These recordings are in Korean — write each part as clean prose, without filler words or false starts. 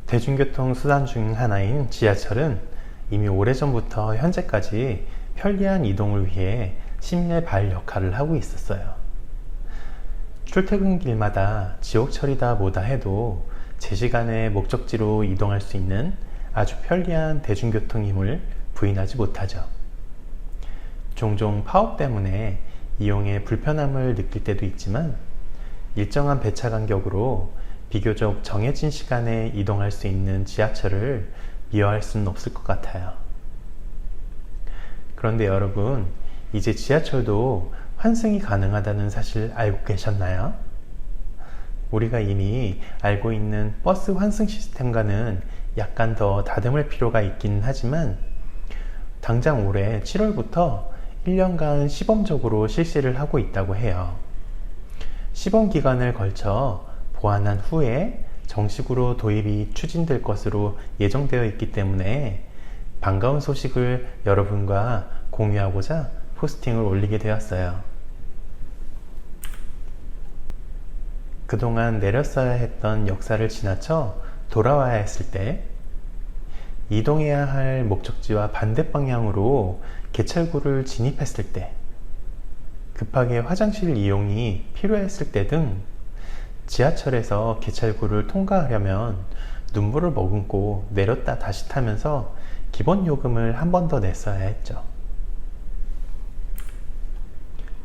대중교통 수단 중 하나인 지하철은 이미 오래전부터 현재까지 편리한 이동을 위해 심내발 역할을 하고 있었어요. 출퇴근길마다 지옥철이다 뭐다 해도 제 시간에 목적지로 이동할 수 있는 아주 편리한 대중교통임을 부인하지 못하죠. 종종 파업 때문에 이용에 불편함을 느낄 때도 있지만 일정한 배차 간격으로 비교적 정해진 시간에 이동할 수 있는 지하철을 미워할 수는 없을 것 같아요. 그런데 여러분, 이제 지하철도 환승이 가능하다는 사실 알고 계셨나요? 우리가 이미 알고 있는 버스 환승 시스템과는 약간 더 다듬을 필요가 있긴 하지만 당장 올해 7월부터 1년간 시범적으로 실시를 하고 있다고 해요. 시범 기간을 걸쳐 보완한 후에 정식으로 도입이 추진될 것으로 예정되어 있기 때문에 반가운 소식을 여러분과 공유하고자 포스팅을 올리게 되었어요. 그동안 내렸어야 했던 역사를 지나쳐 돌아와야 했을 때, 이동해야 할 목적지와 반대 방향으로 개찰구를 진입했을 때, 급하게 화장실 이용이 필요했을 때 등 지하철에서 개찰구를 통과하려면 눈물을 머금고 내렸다 다시 타면서 기본 요금을 한 번 더 냈어야 했죠.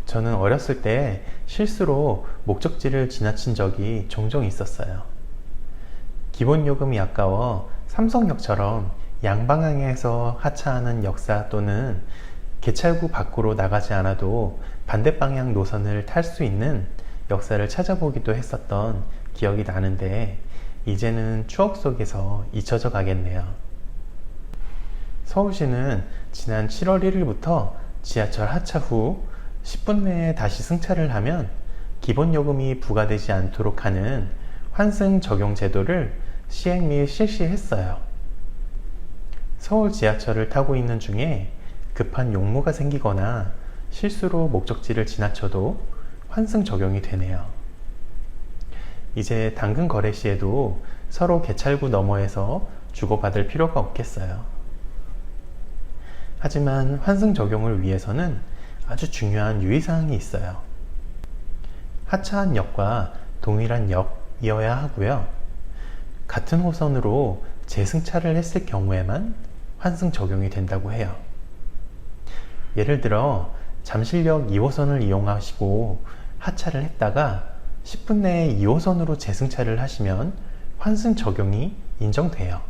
저는 어렸을 때 실수로 목적지를 지나친 적이 종종 있었어요. 기본 요금이 아까워 삼성역처럼 양방향에서 하차하는 역사 또는 개찰구 밖으로 나가지 않아도 반대 방향 노선을 탈 수 있는 역사를 찾아보기도 했었던 기억이 나는데 이제는 추억 속에서 잊혀져 가겠네요. 서울시는 지난 7월 1일부터 지하철 하차 후 10분 내에 다시 승차를 하면 기본 요금이 부과되지 않도록 하는 환승 적용 제도를 시행 및 실시했어요. 서울 지하철을 타고 있는 중에 급한 용무가 생기거나 실수로 목적지를 지나쳐도 환승 적용이 되네요. 이제 당근 거래 시에도 서로 개찰구 너머에서 주고받을 필요가 없겠어요. 하지만 환승 적용을 위해서는 아주 중요한 유의사항이 있어요. 하차한 역과 동일한 역이어야 하고요. 같은 호선으로 재승차를 했을 경우에만 환승 적용이 된다고 해요. 예를 들어 잠실역 2호선을 이용하시고 하차를 했다가 10분 내에 2호선으로 재승차를 하시면 환승 적용이 인정돼요.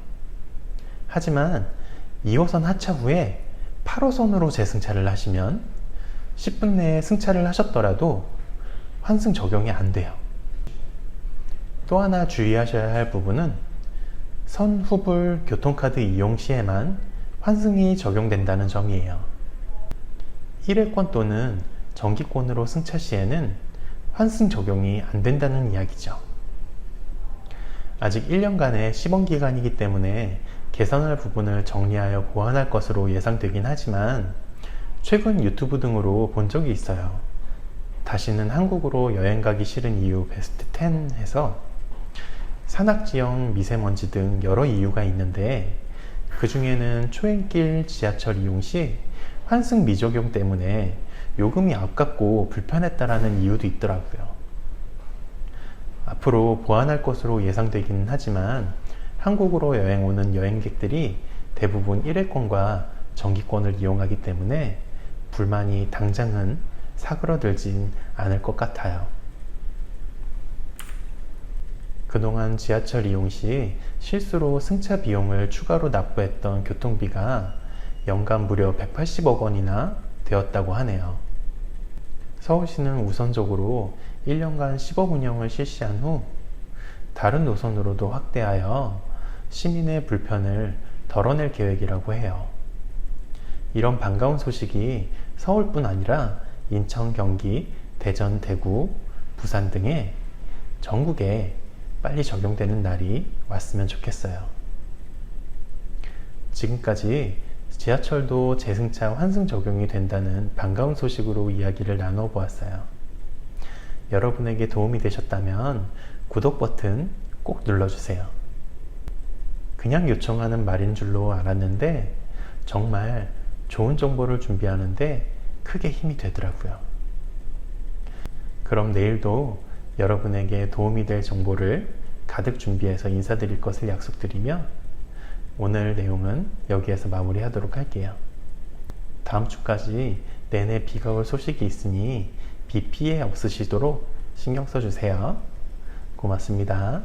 하지만 2호선 하차 후에 8호선으로 재승차를 하시면 10분 내에 승차를 하셨더라도 환승 적용이 안 돼요. 또 하나 주의하셔야 할 부분은 선후불 교통카드 이용 시에만 환승이 적용된다는 점이에요. 일회권 또는 정기권으로 승차 시에는 환승 적용이 안 된다는 이야기죠. 아직 1년간의 시범 기간이기 때문에 개선할 부분을 정리하여 보완할 것으로 예상되긴 하지만 최근 유튜브 등으로 본 적이 있어요. 다시는 한국으로 여행 가기 싫은 이유 베스트 10 해서 산악지형 미세먼지 등 여러 이유가 있는데 그 중에는 초행길 지하철 이용 시 환승 미적용 때문에 요금이 아깝고 불편했다라는 이유도 있더라고요. 앞으로 보완할 것으로 예상되기는 하지만 한국으로 여행 오는 여행객들이 대부분 일회권과 정기권을 이용하기 때문에 불만이 당장은 사그러들진 않을 것 같아요. 그동안 지하철 이용 시 실수로 승차 비용을 추가로 납부했던 교통비가 연간 무려 180억 원이나 되었다고 하네요. 서울시는 우선적으로 1년간 시범 운영을 실시한 후 다른 노선으로도 확대하여 시민의 불편을 덜어낼 계획이라고 해요. 이런 반가운 소식이 서울뿐 아니라 인천, 경기, 대전, 대구, 부산 등의 전국에 빨리 적용되는 날이 왔으면 좋겠어요. 지금까지 지하철도 재승차 환승 적용이 된다는 반가운 소식으로 이야기를 나눠 보았어요. 여러분에게 도움이 되셨다면 구독 버튼 꼭 눌러주세요. 그냥 요청하는 말인 줄로 알았는데 정말 좋은 정보를 준비하는데 크게 힘이 되더라고요. 그럼 내일도 여러분에게 도움이 될 정보를 가득 준비해서 인사드릴 것을 약속드리며 오늘 내용은 여기에서 마무리하도록 할게요. 다음 주까지 내내 비가 올 소식이 있으니 비 피해 없으시도록 신경 써주세요. 고맙습니다.